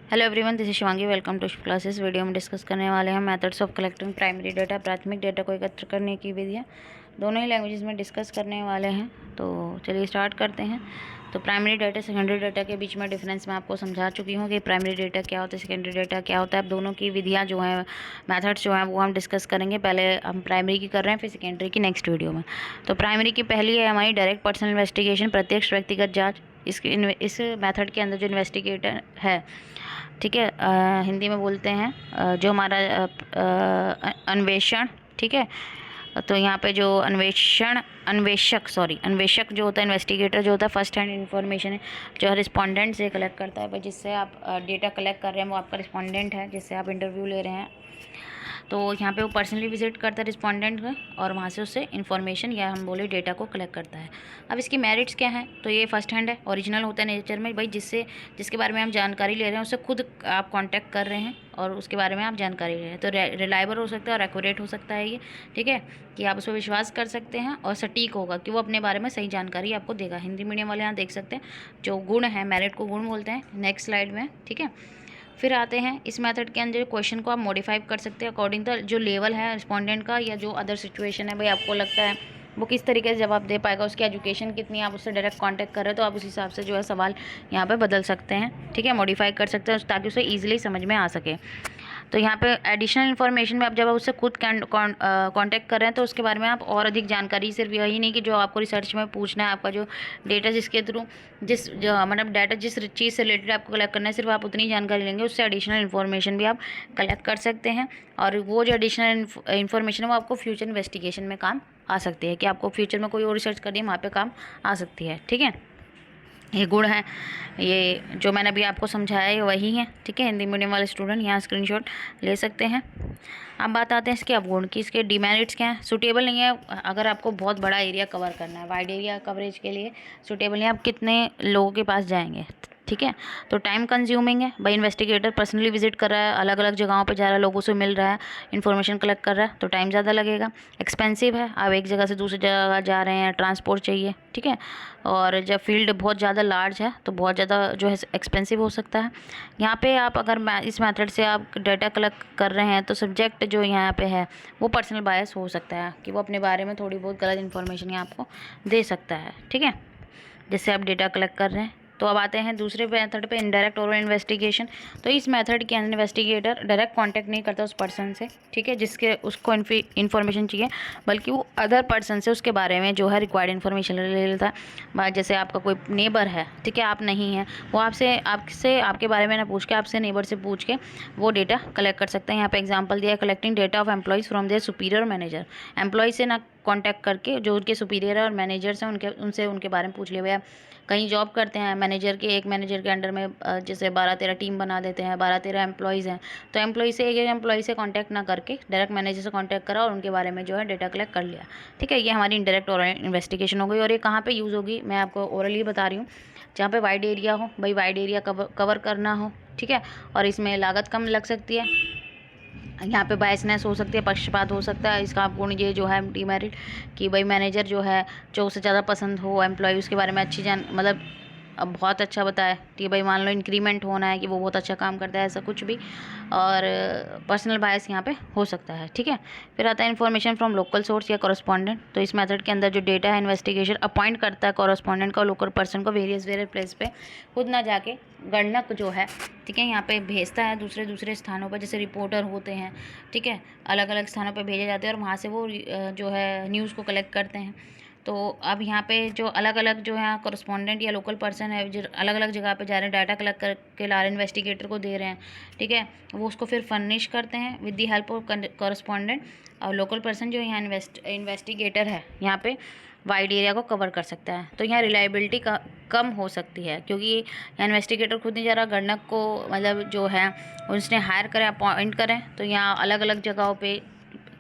Hello everyone, this is Shivangi. Welcome to classes. Video में discuss करने वाले हैं methods of collecting primary data. प्राथमिक डेटा को एकत्र करने की विधियाँ दोनों ही लैंग्वेजेस में डिस्कस करने वाले हैं। तो चलिए स्टार्ट करते हैं। तो प्राइमरी डेटा सेकेंडरी डेटा के बीच में डिफरेंस मैं आपको समझा चुकी हूँ कि प्राइमरी डेटा क्या होता है, सेकेंडरी डेटा क्या होता है। अब दोनों की विधियाँ जो हैं, मेथड्स जो हैं, वो हम डिस्कस करेंगे। पहले हम प्राइमरी की कर रहे हैं, फिर सेकेंडरी की नेक्स्ट वीडियो में। तो प्राइमरी की पहली है हमारी डायरेक्ट पर्सनल इन्वेस्टिगेशन, प्रत्यक्ष व्यक्तिगत जाँच। इस मेथड के अंदर जो इन्वेस्टिगेटर है, ठीक है, हिंदी में बोलते हैं जो हमारा अन्वेषण, ठीक है। तो यहाँ पे जो अन्वेषक जो होता है, इन्वेस्टिगेटर जो होता है, फर्स्ट हैंड इन्फॉर्मेशन है जो रिस्पोंडेंट से कलेक्ट करता है। भाई जिससे आप डेटा कलेक्ट कर रहे हैं वो आपका रिस्पोंडेंट है, जिससे आप इंटरव्यू ले रहे हैं। तो यहाँ पे वो पर्सनली विजिट करता है रिस्पोंडेंट का और वहाँ से उससे इन्फॉर्मेशन या हम बोले डेटा को कलेक्ट करता है। अब इसकी मेरिट्स क्या हैं? तो ये फर्स्ट हैंड है, ओरिजिनल होता है नेचर में। भाई जिसके बारे में हम जानकारी ले रहे हैं उससे खुद आप कांटेक्ट कर रहे हैं और उसके बारे में आप जानकारी ले रहे हैं। तो रिलायबल हो सकता है और एक्यूरेट हो सकता है ये, ठीक है, कि आप उस पर विश्वास कर सकते हैं और सटीक होगा कि वो अपने बारे में सही जानकारी आपको देगा। हिंदी मीडियम वाले यहाँ देख सकते हैं जो गुण है, मेरिट को गुण बोलते हैं, नेक्स्ट स्लाइड में, ठीक है। फिर आते हैं इस मेथड के अंदर क्वेश्चन को आप मॉडिफाई कर सकते हैं अकॉर्डिंग टू जो लेवल है रिस्पोंडेंट का या जो अदर सिचुएशन है। भाई आपको लगता है वो किस तरीके से जवाब दे पाएगा, उसकी एजुकेशन कितनी है, आप उससे डायरेक्ट कांटेक्ट कर रहे हो तो आप उस हिसाब से जो है सवाल यहाँ पे बदल सकते हैं, ठीक है, मॉडिफाई कर सकते हैं ताकि उसे ईजिली समझ में आ सके। तो यहाँ पे एडिशनल इन्फॉर्मेशन में आप जब आप उससे खुद कांटेक्ट कर रहे हैं तो उसके बारे में आप और अधिक जानकारी, सिर्फ यही नहीं कि जो आपको रिसर्च में पूछना है, आपका जो डेटा जिसके थ्रू जो मतलब डाटा जिस चीज़ से रिलेटेड आपको कलेक्ट करना है, सिर्फ आप उतनी जानकारी लेंगे, उससे एडिशनल इन्फॉर्मेशन भी आप कलेक्ट कर सकते हैं। और वो जो एडिशनल इन्फॉर्मेशन है वो आपको फ्यूचर इन्वेस्टिगेशन में काम आ सकती है, कि आपको फ्यूचर में कोई और रिसर्च करनी है वहाँ पे काम आ सकती है, ठीक है। ये गुण है, ये जो मैंने अभी आपको समझाया है वही है, ठीक है। हिंदी मीडियम वाले स्टूडेंट यहाँ स्क्रीनशॉट ले सकते हैं। अब बात आते हैं इसके अवगुण की। इसके डिमेरिट्स क्या हैं? सूटेबल नहीं है अगर आपको बहुत बड़ा एरिया कवर करना है, वाइड एरिया कवरेज के लिए सूटेबल नहीं है। आप कितने लोगों के पास जाएंगे, ठीक है। तो टाइम कंज्यूमिंग है, भाई इन्वेस्टिगेटर पर्सनली विजिट कर रहा है, अलग अलग जगहों पे जा रहा है, लोगों से मिल रहा है, इन्फॉर्मेशन कलेक्ट कर रहा है, तो टाइम ज़्यादा लगेगा। एक्सपेंसिव है, आप एक जगह से दूसरी जगह जा रहे हैं, ट्रांसपोर्ट चाहिए, ठीक है। और जब फील्ड बहुत ज़्यादा लार्ज है तो बहुत ज़्यादा जो है एक्सपेंसिव हो सकता है। यहाँ पे आप अगर इस मेथड से आप डाटा कलेक्ट कर रहे हैं तो सब्जेक्ट जो यहाँ पे है वो पर्सनल बायस हो सकता है, कि वो अपने बारे में थोड़ी बहुत गलत इन्फॉर्मेशन यहाँ आपको दे सकता है, ठीक है, जिससे आप डेटा कलेक्ट कर रहे हैं। तो अब आते हैं दूसरे मेथड पे, इनडायरेक्ट ओरल इन्वेस्टिगेशन। तो इस मेथड के अंदर इन्वेस्टिगेटर डायरेक्ट कांटेक्ट नहीं करता उस पर्सन से, ठीक है, जिसके उसको इन्फॉर्मेशन चाहिए, बल्कि वो अदर पर्सन से उसके बारे में जो है रिक्वायर्ड इन्फॉर्मेशन ले लेता है। जैसे आपका कोई नेबर है, ठीक है, आप नहीं हैं, वो आपसे आपके बारे में ना पूछ के आपसे नेबर से पूछ के वो डेटा कलेक्ट कर सकते हैं। यहाँ पे एग्जाम्पल दिया है, collecting data of employees from their superior manager. Employee से ना कांटेक्ट करके जो उनके सुपीरियर और मैनेजर्स हैं उनसे उनके बारे में पूछ लिया। भैया कहीं जॉब करते हैं, एक मैनेजर के अंडर में जैसे 12-13 टीम बना देते हैं, 12-13 एम्प्लॉयज़ हैं, तो एक एम्प्लॉय से कांटेक्ट ना करके डायरेक्ट मैनेजर से कांटेक्ट करा और उनके बारे में जो है डेटा कलेक्ट कर लिया, ठीक है। ये हमारी इंडायरेक्ट ओरल इन्वेस्टिगेशन हो गई। और ये कहाँ पे यूज़ होगी, मैं आपको ओरली बता रही हूँ, जहाँ पे वाइड एरिया हो, भाई वाइड एरिया कवर करना हो, ठीक है, और इसमें लागत कम लग सकती है। यहाँ पे बायसनेस हो सकती है, पक्षपात हो सकता है। इसका गुण ये जो है डीमेरिट, कि भाई मैनेजर जो है जो उसे ज़्यादा पसंद हो एम्प्लॉय, उसके बारे में अच्छी मतलब अब बहुत अच्छा बताए कि भाई मान लो इंक्रीमेंट होना है कि वो बहुत अच्छा काम करता है, ऐसा कुछ भी, और पर्सनल बायस यहाँ पे हो सकता है, ठीक है। फिर आता है इन्फॉर्मेशन फ्रॉम लोकल सोर्स या कॉरेस्पॉन्डेंट। तो इस मेथड के अंदर जो डेटा है, इन्वेस्टिगेशन अपॉइंट करता है कॉरेस्पॉन्डेंट का, लोकल पर्सन को वेरियस प्लेस पे खुद ना जाके गणनक जो है, ठीक है, यहाँ पे भेजता है दूसरे स्थानों पर, जैसे रिपोर्टर होते हैं, ठीक है, अलग अलग स्थानों पर भेजे जाते हैं और वहाँ से वो जो है न्यूज़ को कलेक्ट करते हैं। तो अब यहाँ पे जो अलग अलग जो है कॉरेस्पॉन्डेंट या लोकल पर्सन है जो अलग अलग जगह पे जा रहे हैं, डाटा कलेक्ट करके ला रहे हैं, इन्वेस्टिगेटर को दे रहे हैं, ठीक है, वो उसको फिर फर्निश करते हैं with the help of correspondent. और लोकल पर्सन जो यहाँ इन्वेस्टिगेटर है यहाँ पे वाइड एरिया को कवर कर सकता है। तो यहाँ रिलायबिलिटी कम हो सकती है, क्योंकि यहाँ इन्वेस्टिगेटर खुद नहीं जा रहा, गणक को मतलब जो है उसने हायर करें, अपॉइंट करें, तो यहाँ अलग अलग जगहों पे,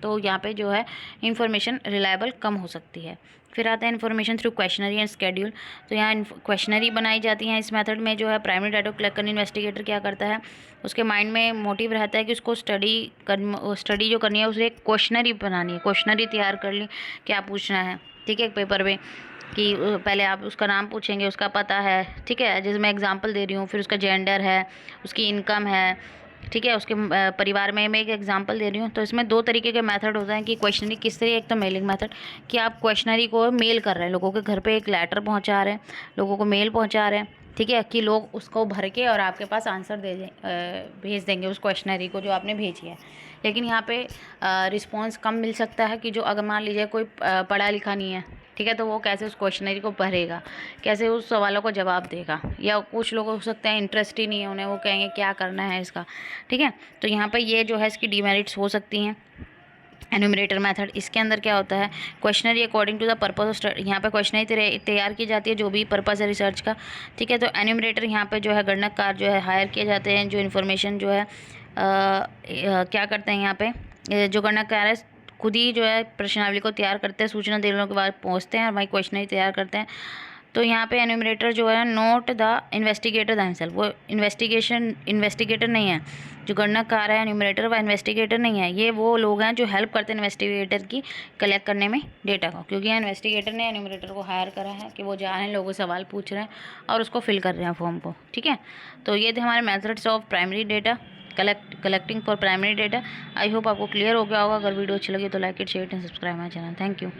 तो यहाँ पे जो है इंफॉर्मेशन रिलायबल कम हो सकती है। फिर आता है information through questionnaire and schedule. तो यहाँ क्वेश्चनरी बनाई जाती हैं इस मेथड में। जो है प्राइमरी डाटा कलेक्ट करने इन्वेस्टिगेटर क्या करता है, उसके माइंड में मोटिव रहता है कि उसको स्टडी जो करनी है उसे एक क्वेश्चनरी बनानी है, क्वेश्चनरी तैयार कर ली क्या पूछना है, ठीक है, पेपर में कि पहले आप उसका नाम पूछेंगे, उसका पता है, ठीक है, जैसे मैं एग्जांपल दे रही हूँ, फिर उसका जेंडर है, उसकी इनकम है, ठीक है, उसके परिवार में मैं एक एग्जांपल दे रही हूँ। तो इसमें दो तरीके के मेथड होते हैं कि क्वेश्चनरी किस तरीके, एक तो मेलिंग मेथड कि आप क्वेश्चनरी को मेल कर रहे हैं, लोगों के घर पे एक लेटर पहुँचा रहे हैं, लोगों को मेल पहुँचा रहे हैं, ठीक है, कि लोग उसको भर के और आपके पास आंसर भेज देंगे उस क्वेश्चनरी को जो आपने भेजी है। लेकिन यहाँ पे रिस्पॉन्स कम मिल सकता है कि जो अगर मान लीजिए कोई पढ़ा लिखा नहीं है, ठीक है, तो वो कैसे उस क्वेश्चनरी को भरेगा, कैसे उस सवालों को जवाब देगा। या कुछ लोग हो सकते हैं इंटरेस्ट ही नहीं है उन्हें, वो कहेंगे क्या करना है इसका, ठीक है। तो यहाँ पर ये जो है इसकी डिमेरिट्स हो सकती हैं। एन्यूमरेटर मेथड, इसके अंदर क्या होता है, questionnaire according to the purpose of study, यहाँ पे क्वेश्चनरी तैयार की जाती है जो भी पर्पस है रिसर्च का, ठीक है। तो एन्यूमरेटर यहाँ पे जो है गणनाकार जो है हायर किए जाते हैं, जो इन्फॉर्मेशन जो है क्या करते हैं यहाँ पे जो गणनाकार है खुद ही जो है प्रश्नावली को तैयार करते हैं, सूचना देने के बाद पहुँचते हैं और वही क्वेश्चनरी तैयार करते हैं। तो यहाँ पे एन्यूमरेटर जो है नोट द इन्वेस्टिगेटर दैमसेल्फ, वो इन्वेस्टिगेटर नहीं है, जो गणनाकार है एन्यूमरेटर वह इन्वेस्टिगेटर नहीं है, ये वो लोग हैं जो हेल्प करते हैं इन्वेस्टिगेटर की कलेक्ट करने में डेटा को, क्योंकि यहाँ इन्वेस्टिगेटर ने एन्यूमरेटर को हायर करा है कि वो जा रहे हैं, लोगों से सवाल पूछ रहे हैं और उसको फिल कर रहे हैं फॉर्म को, ठीक है। तो ये थे हमारे methods of primary data collecting for primary data. I hope आपको क्लियर हो गया होगा। अगर वीडियो अच्छी लगी तो like it, share and subscribe my channel. Thank you.